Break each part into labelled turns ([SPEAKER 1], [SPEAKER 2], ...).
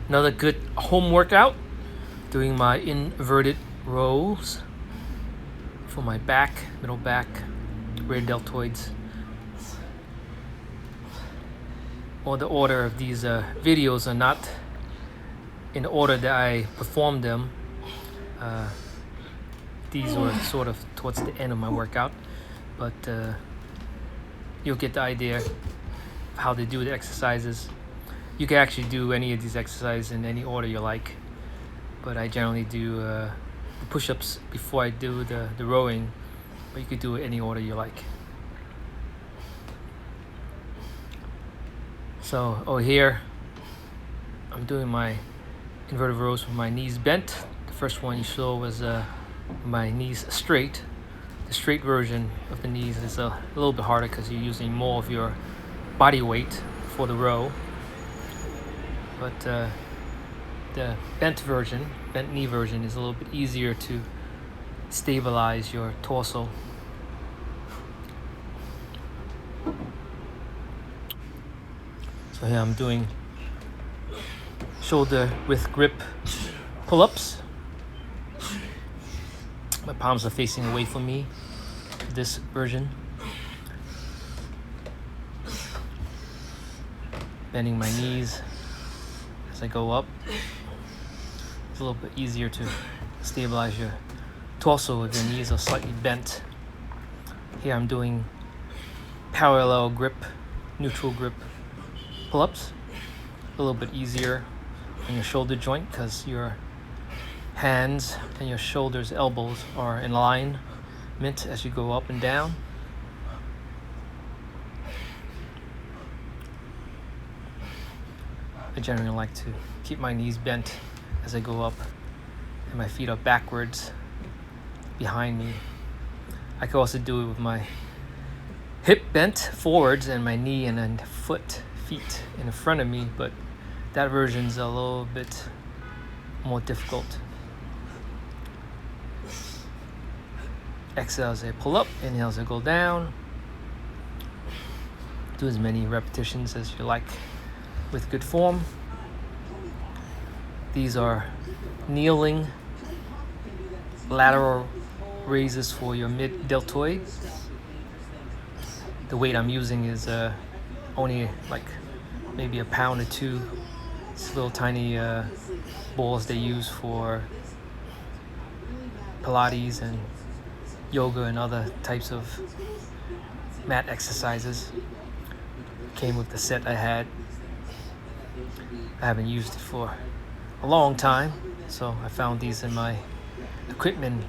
[SPEAKER 1] Another good home workout, doing my inverted rows for my back, middle back, rear deltoids. Or the order of these videos are not in the order that I performed them. These were sort of towards the end of my workout, but you'll get the idea of how they do the exercises. You can actually do any of these exercises in any order you like, but I generally do the push-ups before I do the rowing, but you could do it any order you like. So here I'm doing my inverted rows with my knees bent. The first one you saw was my knees straight. The straight version of the knees is a little bit harder because you're using more of your body weight for the row. But the bent knee version is a little bit easier to stabilize your torso. So here I'm doing shoulder width grip pull-ups. My palms are facing away from me, this version. Bending my knees as I go up. It's a little bit easier to stabilize your torso if your knees are slightly bent. Here I'm doing parallel grip, neutral grip pull-ups. A little bit easier on your shoulder joint because your hands and your shoulders, elbows are in alignment as you go up and down. I generally like to keep my knees bent as I go up and my feet are backwards behind me. I can also do it with my hip bent forwards and my knee and then feet in front of me, but that version's a little bit more difficult. Exhale as I pull up, inhale as I go down. Do as many repetitions as you like with good form. These are kneeling lateral raises for your mid deltoid. The weight I'm using is only like maybe a pound or two. It's little tiny balls they use for Pilates and yoga and other types of mat exercises. Came with the set I had. I haven't used it for a long time, so I found these in my equipment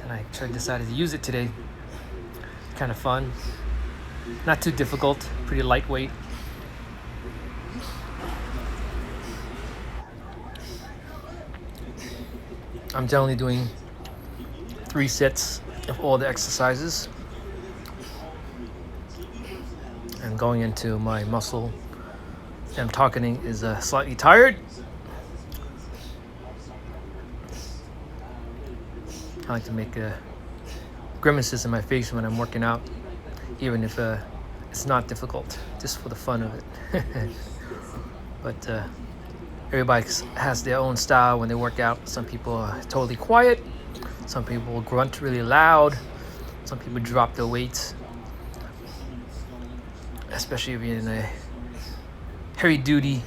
[SPEAKER 1] and I decided to use it today. Kind of fun, not too difficult, pretty lightweight. I'm generally doing 3 sets of all the exercises and going into my muscle I'm targeting is slightly tired. I like to make grimaces in my face when I'm working out, even if it's not difficult, just for the fun of it. But everybody has their own style when they work out. Some people are totally quiet. Some people grunt really loud. Some people drop their weights. Especially if you're in a heavy-duty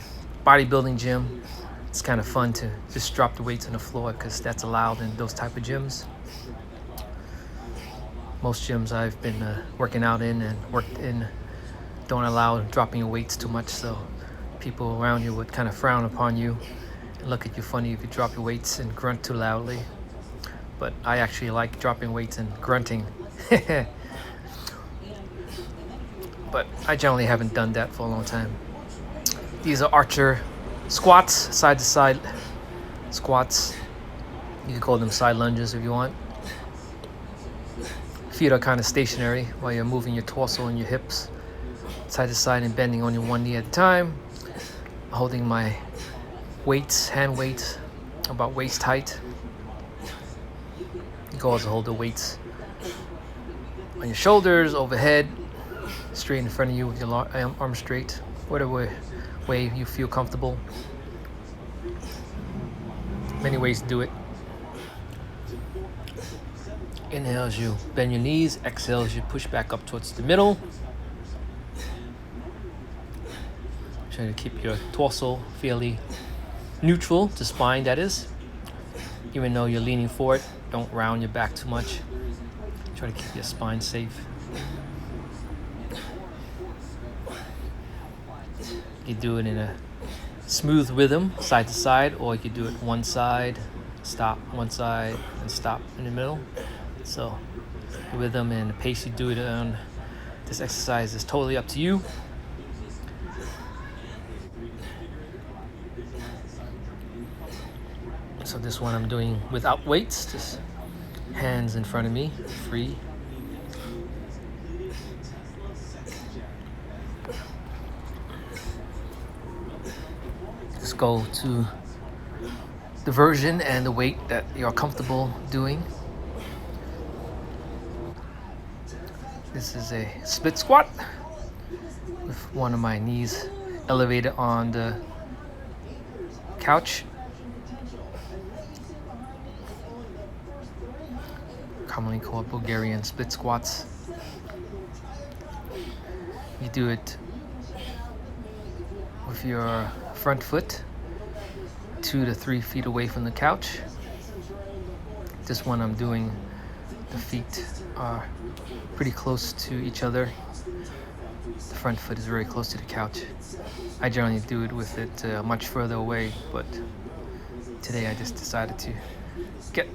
[SPEAKER 1] bodybuilding gym. It's kind of fun to just drop the weights on the floor because that's allowed in those type of gyms. Most gyms I've been working out in and worked in don't allow dropping your weights too much, so people around you would kind of frown upon you and look at you funny if you drop your weights and grunt too loudly. But I actually like dropping weights and grunting. But I generally haven't done that for a long time. These are archer squats, side to side squats. You can call them side lunges if you want. Feet are kind of stationary while you're moving your torso and your hips side to side and bending only one knee at a time. Holding my weights, hand weights, about waist height. You can also hold the weights on your shoulders, overhead, straight in front of you with your arms straight. whatever way you feel comfortable. Many ways to do it. Inhale as you bend your knees. Exhale as you push back up towards the middle. Trying to keep your torso fairly neutral to spine, that is. Even though you're leaning forward, don't round your back too much. Try to keep your spine safe. You do it in a smooth rhythm, side to side, or you could do it one side, stop, one side, and stop in the middle. So the rhythm and the pace you do it on this exercise is totally up to you. So this one I'm doing without weights, just hands in front of me, free. Just go to the version and the weight that you're comfortable doing. This is a split squat with one of my knees elevated on the couch. Commonly called Bulgarian split squats. You do it with your front foot 2 to 3 feet away from the couch. This one I'm doing, the feet are pretty close to each other. The front foot is very close to the couch. I generally do it with it much further away, but today I just decided to get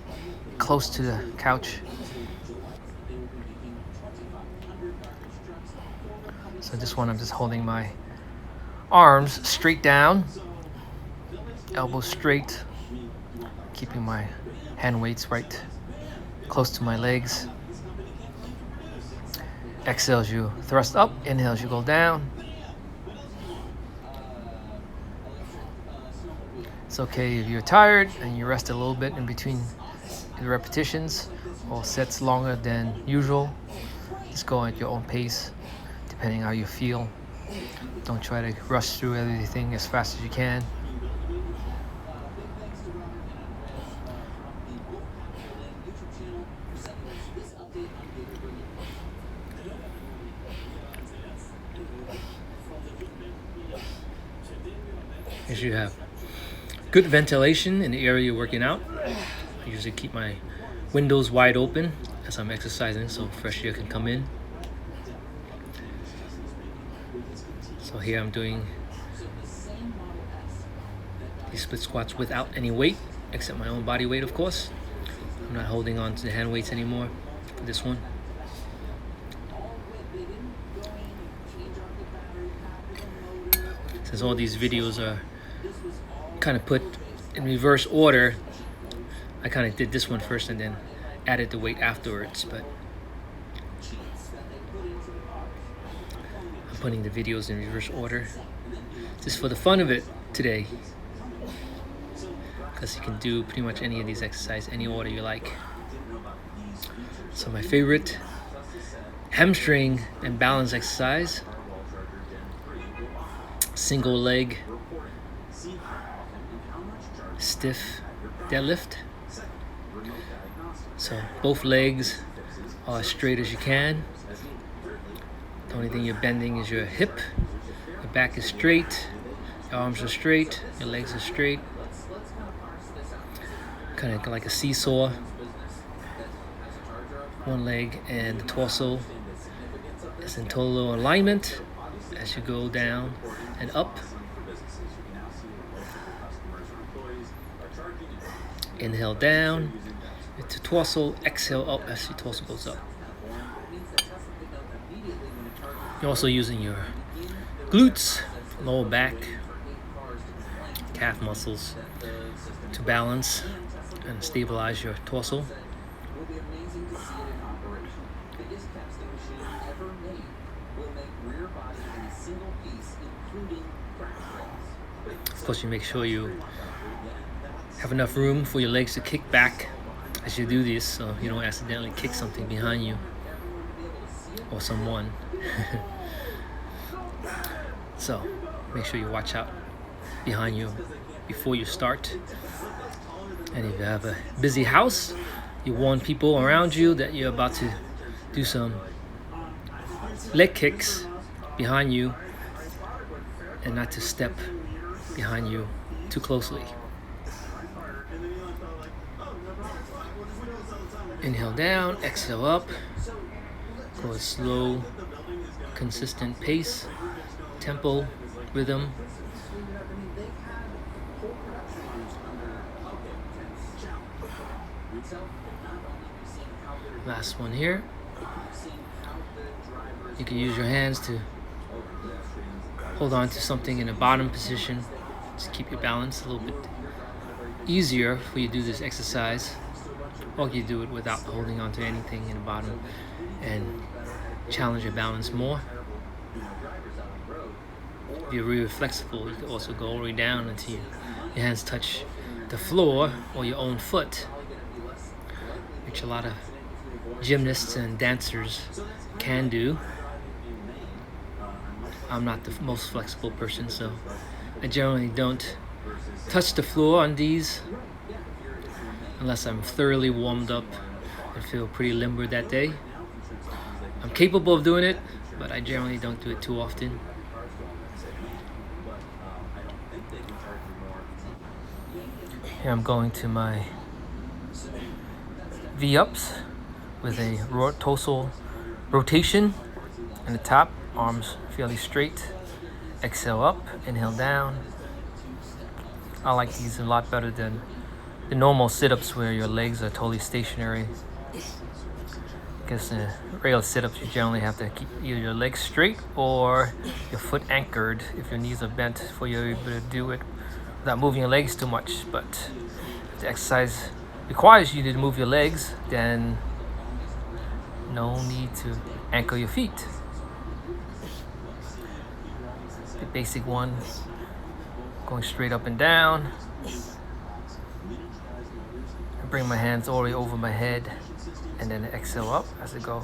[SPEAKER 1] close to the couch. So this one I'm just holding my arms straight down, elbows straight, keeping my hand weights right close to my legs. Exhale as you thrust up, inhale as you go down. It's okay if you're tired and you rest a little bit in between the repetitions or sets longer than usual. Just go at your own pace, depending how you feel. Don't try to rush through everything as fast as you can. As you have good ventilation in the area you're working out. I usually keep my windows wide open as I'm exercising so fresh air can come in. So here I'm doing these split squats without any weight, except my own body weight, of course. I'm not holding on to the hand weights anymore for this one. Since all these videos are kind of put in reverse order, I kind of did this one first and then added the weight afterwards, but I'm putting the videos in reverse order just for the fun of it today, because you can do pretty much any of these exercises any order you like. So my favorite hamstring and balance exercise, single leg stiff deadlift. So both legs are as straight as you can. The only thing you're bending is your hip. Your back is straight, your arms are straight, your legs are straight. Kind of like a seesaw. One leg and the torso is in total alignment as you go down and up. Inhale down into torso, exhale up as your torso goes up. You're also using your glutes, lower back, calf muscles to balance and stabilize your torso. Of course, you make sure you have enough room for your legs to kick back as you do this, so you don't accidentally kick something behind you or someone. So make sure you watch out behind you before you start. And if you have a busy house, you warn people around you that you're about to do some leg kicks behind you and not to step behind you too closely. Inhale down, exhale up. Go a slow, consistent pace, tempo, rhythm. Last one here. You can use your hands to hold on to something in a bottom position. Just keep your balance a little bit easier when you do this exercise. Or you do it without holding on to anything in the bottom and challenge your balance more. If you're really flexible, you can also go all the way down until your hands touch the floor or your own foot, which a lot of gymnasts and dancers can do. I'm not the most flexible person, so I generally don't touch the floor on these unless I'm thoroughly warmed up and feel pretty limber that day. I'm capable of doing it, but I generally don't do it too often. Here I'm going to my V-ups with a torso rotation in the top, arms fairly straight. Exhale up, inhale down. I like these a lot better than the normal sit-ups where your legs are totally stationary. Because in regular sit-ups you generally have to keep either your legs straight or your foot anchored if your knees are bent for you able to do it without moving your legs too much. But if the exercise requires you to move your legs, then no need to anchor your feet. The basic one, going straight up and down. Bring my hands all the way over my head and then exhale up as I go.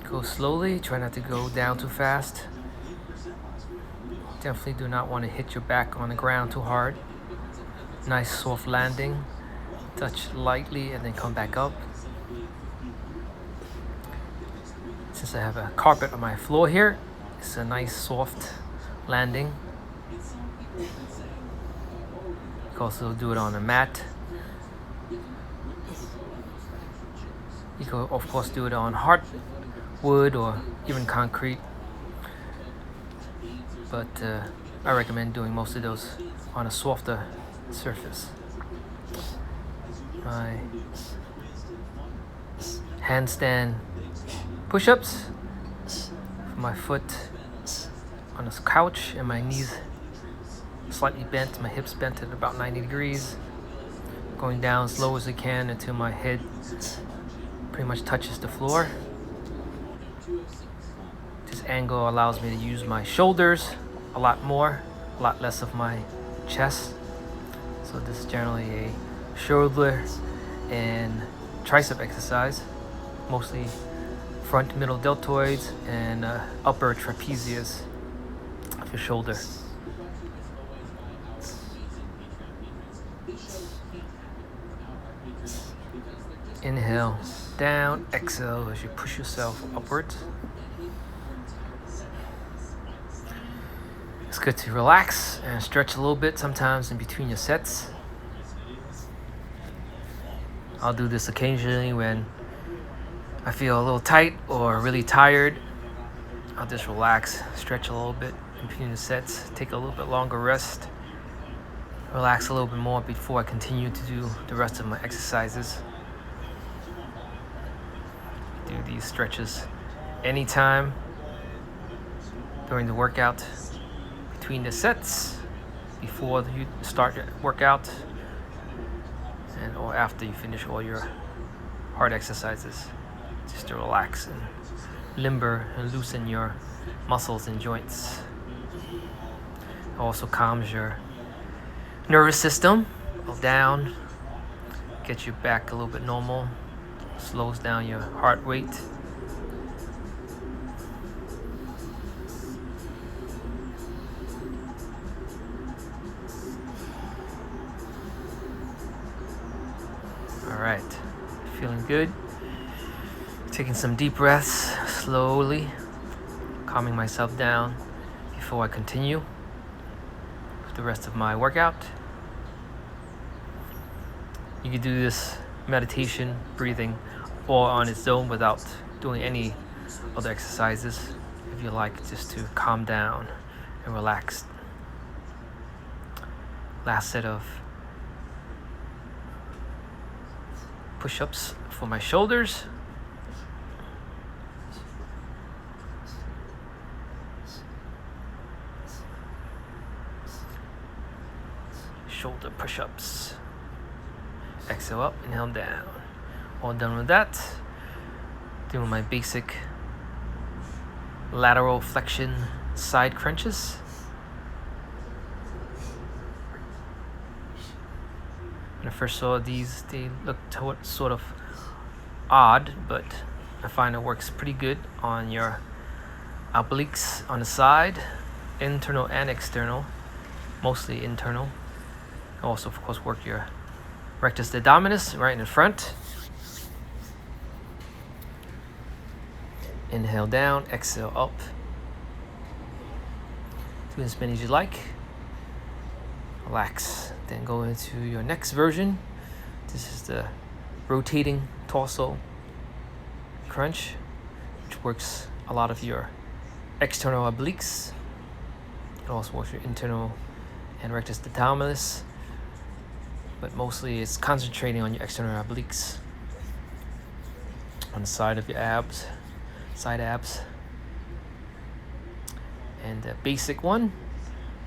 [SPEAKER 1] Go slowly, try not to go down too fast. Definitely do not want to hit your back on the ground too hard. Nice soft landing. Touch lightly and then come back up. Since I have a carpet on my floor here, it's a nice soft landing. You can also do it on a mat. You can of course do it on hardwood or even concrete. But I recommend doing most of those on a softer surface. My handstand push-ups, my foot on this couch and my knees slightly bent, my hips bent at about 90 degrees, going down as low as I can until my head pretty much touches the floor. This angle allows me to use my shoulders a lot more, a lot less of my chest. So this is generally a shoulder and tricep exercise, mostly front middle deltoids and upper trapezius of your shoulder. Inhale down, exhale as you push yourself upwards. It's good to relax and stretch a little bit sometimes in between your sets. I'll do this occasionally when I feel a little tight or really tired. I'll just relax, stretch a little bit in between the sets, take a little bit longer rest, relax a little bit more before I continue to do the rest of my exercises. Do these stretches anytime during the workout, between the sets, before you start your workout, and or after you finish all your hard exercises, just to relax and limber and loosen your muscles and joints. It also calms your nervous system down, get you back a little bit normal, slows down your heart rate. All right, feeling good. Taking some deep breaths, slowly calming myself down before I continue with the rest of my workout. You can do this meditation, breathing, all on its own without doing any other exercises if you like, just to calm down and relax. Last set of push-ups for my shoulders. Shoulder push-ups. Exhale up, inhale down. All done with that. Doing my basic lateral flexion side crunches. When I first saw these, they looked sort of odd, but I find it works pretty good on your obliques on the side, internal and external, mostly internal. Also, of course, work your rectus abdominis right in the front. Inhale down, exhale up. Do as many as you like. Relax. Then go into your next version. This is the rotating torso crunch, which works a lot of your external obliques. It also works your internal and rectus abdominis, but mostly it's concentrating on your external obliques, on the side of your abs, side abs. And the basic one,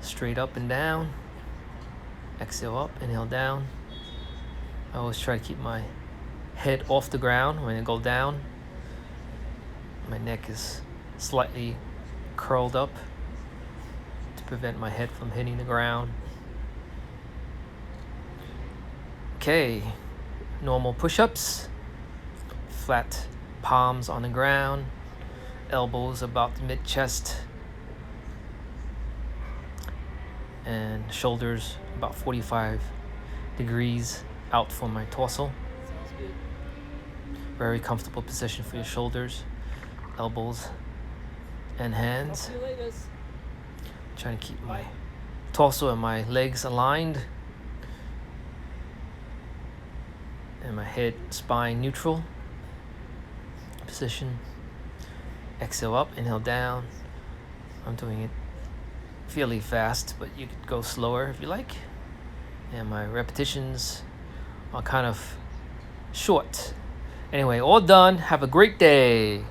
[SPEAKER 1] straight up and down. Exhale up, inhale down. I always try to keep my head off the ground when I go down. My neck is slightly curled up to prevent my head from hitting the ground. Okay, normal push-ups. Flat palms on the ground, elbows about the mid-chest, and shoulders about 45 degrees out from my torso. Very comfortable position for your shoulders, elbows, and hands. Trying to keep my torso and my legs aligned, and my head, spine neutral position. Exhale up, inhale down. I'm doing it fairly fast, but you could go slower if you like. And my repetitions are kind of short. Anyway, all done. Have a great day.